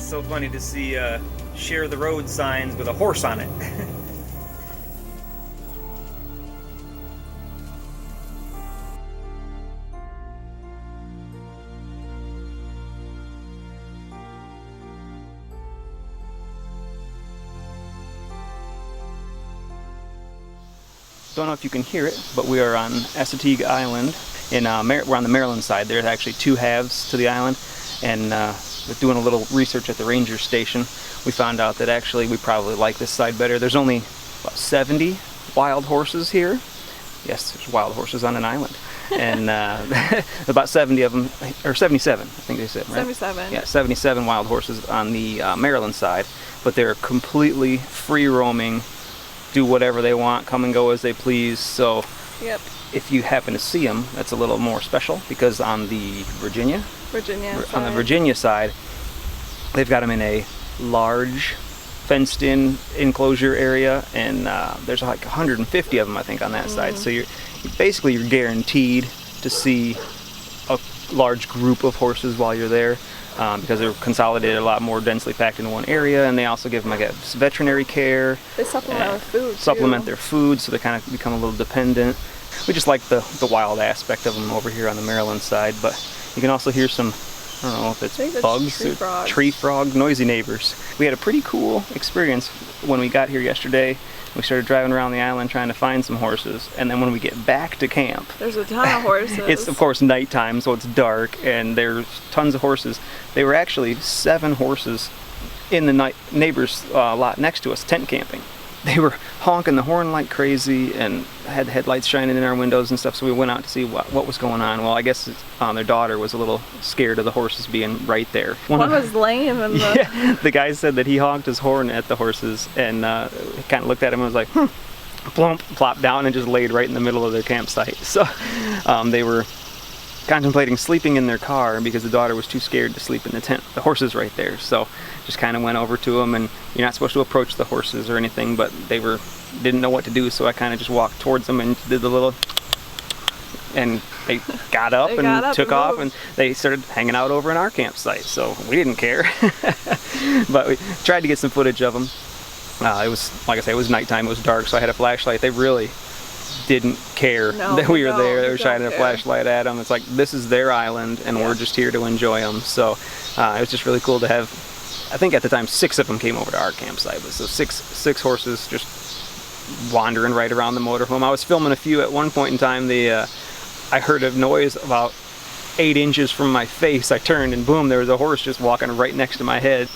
so funny to see share the road signs with a horse on it. Don't know if you can hear it, but we are on Assateague Island. We're on the Maryland side. There's actually two halves to the island, and with doing a little research at the ranger station, we found out that actually we probably like this side better. There's only about 70 wild horses here. Yes, there's wild horses on an island. And about 70 of them, or 77, I think they said, right? 77. Yeah, 77 wild horses on the Maryland side, but they're completely free roaming, do whatever they want, come and go as they please. So yep. If you happen to see them, that's a little more special, because on the Virginia side, they've got them in a large fenced-in enclosure area, and there's like 150 of them, I think, on that side. So you're guaranteed to see a large group of horses while you're there, because they're consolidated a lot more densely packed in one area, and they also give them, I guess, veterinary care. They supplement with food too. Supplement their food, so they kind of become a little dependent. We just like the wild aspect of them over here on the Maryland side, but you can also hear some, I don't know if it's bugs or tree frogs, noisy neighbors. We had a pretty cool experience when we got here yesterday. We started driving around the island trying to find some horses, and then when we get back to camp, there's a ton of horses. It's of course nighttime, so it's dark, and there's tons of horses. There were actually 7 horses in the neighbor's lot next to us, tent camping. They were honking the horn like crazy and had headlights shining in our windows and stuff, so we went out to see what was going on. Well, I guess their daughter was a little scared of the horses being right there. One was lame and the guy said that he honked his horn at the horses, and he kind of looked at him and was like, plump, plopped down and just laid right in the middle of their campsite. So they were contemplating sleeping in their car because the daughter was too scared to sleep in the tent. The horses right there. So just kind of went over to them, and you're not supposed to approach the horses or anything, but they didn't know what to do, so I kind of just walked towards them and did the little, and they got up and took off, and they started hanging out over in our campsite, so we didn't care. But we tried to get some footage of them. It was, like I say, it was nighttime, it was dark, so I had a flashlight. They really didn't care that we were there. They were shining a flashlight at them. It's like, this is their island, and we're just here to enjoy them. So it was just really cool to have, I think at the time 6 of them came over to our campsite, but so six horses just wandering right around the motorhome. I was filming a few at one point in time. I heard a noise about 8 inches from my face. I turned, and boom, there was a horse just walking right next to my head.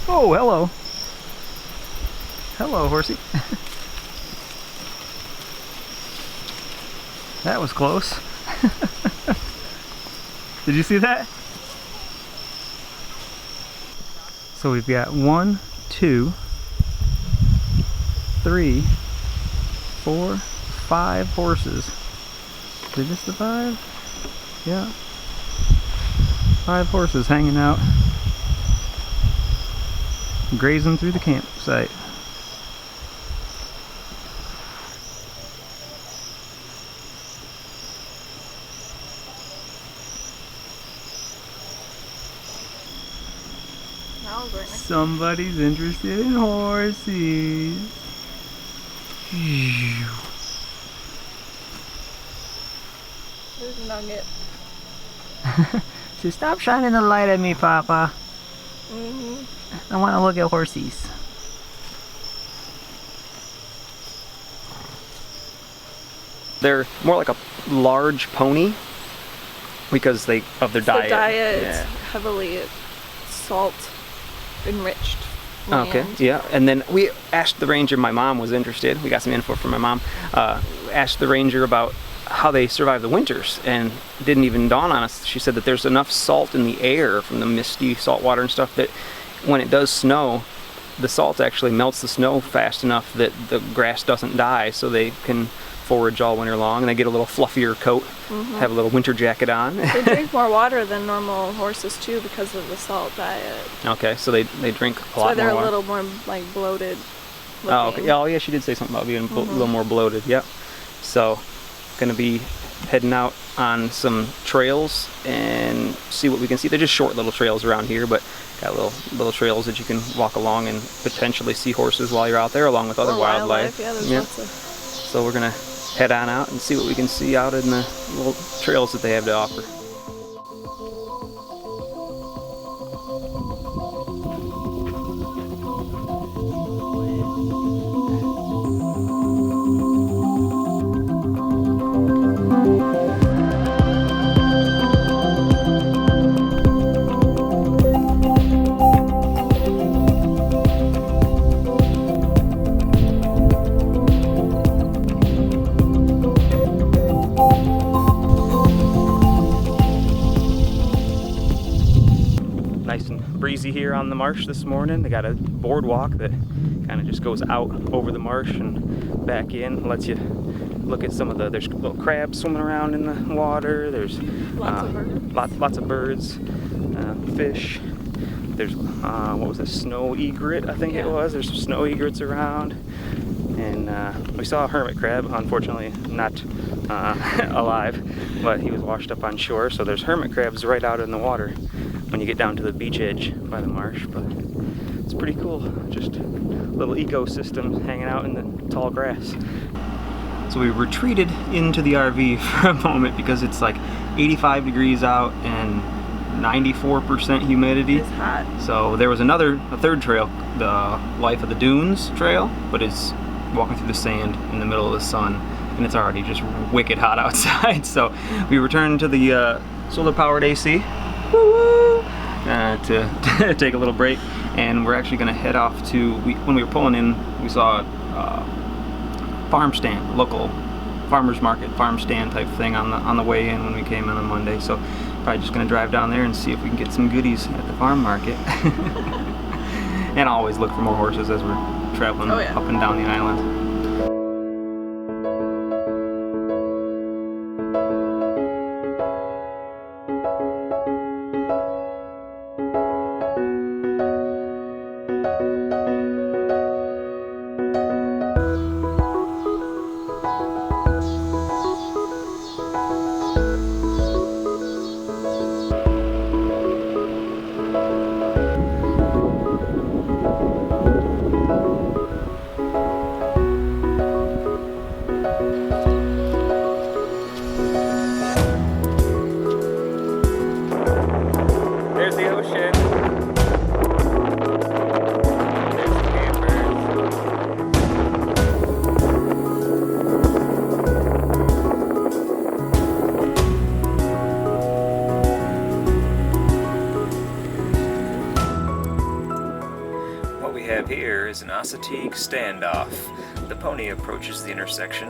Oh, hello. Hello, horsey. That was close. Did you see that? So we've got 1, 2, 3, 4, 5 horses. Is this the 5? Yeah. 5 horses hanging out, grazing through the campsite. Somebody's interested in horses. There's Nugget. So stop shining the light at me, Papa. I want to look at horsies. They're more like a large pony because of their diet. The diet is heavily salt enriched land. Okay, yeah. And then we asked the ranger, my mom was interested, we got some info from my mom, asked the ranger about how they survive the winters, and it didn't even dawn on us. She said that there's enough salt in the air from the misty salt water and stuff that when it does snow, the salt actually melts the snow fast enough that the grass doesn't die, so they can forage all winter long, and they get a little fluffier coat, have a little winter jacket on. They drink more water than normal horses too because of the salt diet. Okay, so they drink a lot more water. So they're a little more like bloated looking. Oh, okay. Oh yeah, she did say something about being a little more bloated. Yep. So gonna be heading out on some trails and see what we can see. They're just short little trails around here, but got little trails that you can walk along and potentially see horses while you're out there, along with other wildlife. Yeah, there's lots of... So we're gonna head on out and see what we can see out in the little trails that they have to offer. Nice and breezy here on the marsh this morning. They got a boardwalk that kind of just goes out over the marsh and back in. Lets you look at some of the, there's little crabs swimming around in the water. There's lots of birds, fish. There's, what was it, snow egret, I think it was. There's some snow egrets around. And we saw a hermit crab, unfortunately not alive, but he was washed up on shore. So there's hermit crabs right out in the water when you get down to the beach edge by the marsh. But it's pretty cool, just little ecosystem hanging out in the tall grass. So we retreated into the RV for a moment because it's like 85 degrees out and 94% humidity. It's hot. So there was a third trail, the Life of the Dunes trail, but it's walking through the sand in the middle of the sun, and it's already just wicked hot outside. So we returned to the solar powered AC to take a little break, and we're actually going to head off to, when we were pulling in, we saw a farm stand, local farmers market, farm stand type thing on the way in when we came in on Monday. So probably just going to drive down there and see if we can get some goodies at the farm market. And always look for more horses as we're traveling up and down the island. There's the ocean. There's the campers. What we have here is an Assateague standoff. The pony approaches the intersection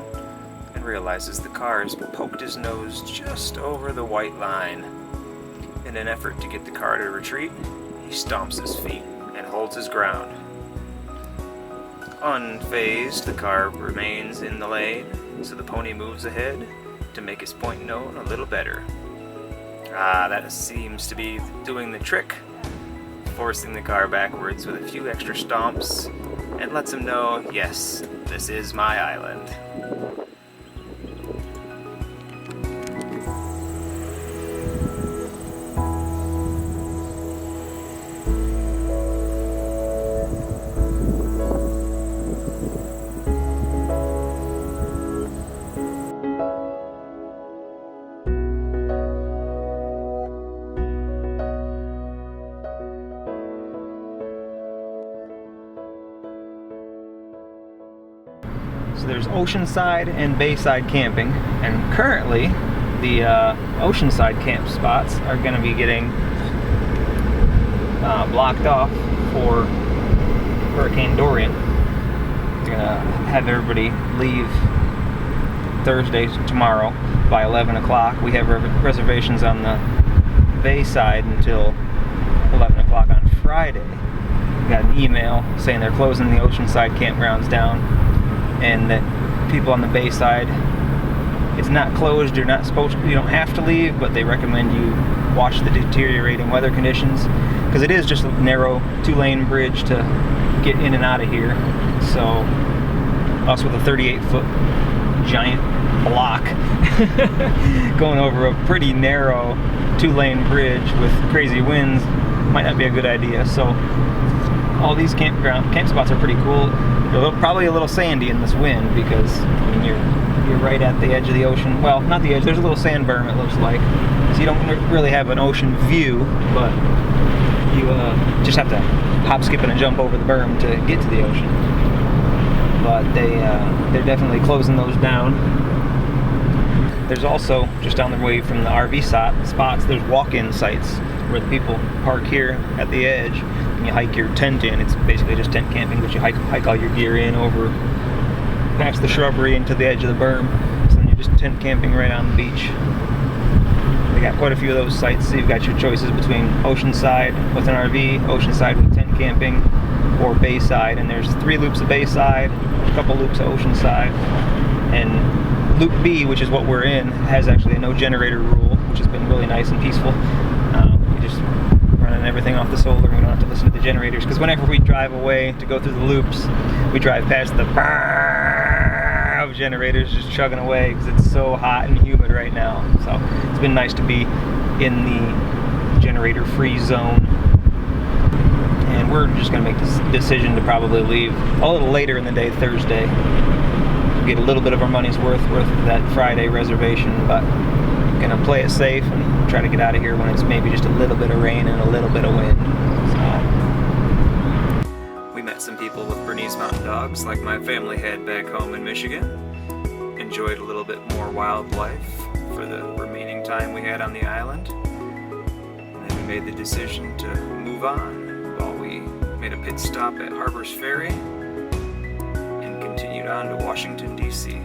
and realizes the car has poked his nose just over the white line. In an effort to get the car to retreat, he stomps his feet and holds his ground. Unfazed, the car remains in the lane, so the pony moves ahead to make his point known a little better. That seems to be doing the trick, forcing the car backwards with a few extra stomps, and lets him know, yes, this is my island. So there's oceanside and bayside camping, and currently the oceanside camp spots are going to be getting blocked off for Hurricane Dorian. They're going to have everybody leave Thursday, tomorrow, by 11 o'clock. We have reservations on the bayside until 11 o'clock on Friday. We got an email saying they're closing the oceanside campgrounds down, and that people on the bayside, it's not closed, you're not supposed to, you don't have to leave, but they recommend you watch the deteriorating weather conditions, because it is just a narrow 2-lane bridge to get in and out of here. So us with a 38-foot giant block going over a pretty narrow 2-lane bridge with crazy winds might not be a good idea. So all these camp spots are pretty cool. They're probably a little sandy in this wind because I mean, you're right at the edge of the ocean. Well, not the edge. There's a little sand berm, it looks like, so you don't really have an ocean view, but you just have to hop, skip, and a jump over the berm to get to the ocean. But they're definitely closing those down. There's also, just down the way from the RV spots, there's walk-in sites where the people park here at the edge and you hike your tent in. It's basically just tent camping, but you hike all your gear in over past the shrubbery into the edge of the berm. So then you're just tent camping right on the beach. They got quite a few of those sites, so you've got your choices between oceanside with an RV, oceanside with tent camping, or bayside. And there's 3 loops of bayside, a couple loops of oceanside, and Loop B, which is what we're in, has actually a no generator rule, which has been really nice and peaceful. We just running everything off the solar. We don't have to listen to the generators, because whenever we drive away to go through the loops, we drive past the of generators just chugging away because it's so hot and humid right now. So it's been nice to be in the generator-free zone. And we're just going to make this decision to probably leave a little later in the day, Thursday. Get a little bit of our money's worth of that Friday reservation, but gonna play it safe and try to get out of here when it's maybe just a little bit of rain and a little bit of wind. So. We met some people with Bernese Mountain Dogs, like my family had back home in Michigan. Enjoyed a little bit more wildlife for the remaining time we had on the island. And then we made the decision to move on while we made a pit stop at Harper's Ferry. Continued on to Washington, D.C.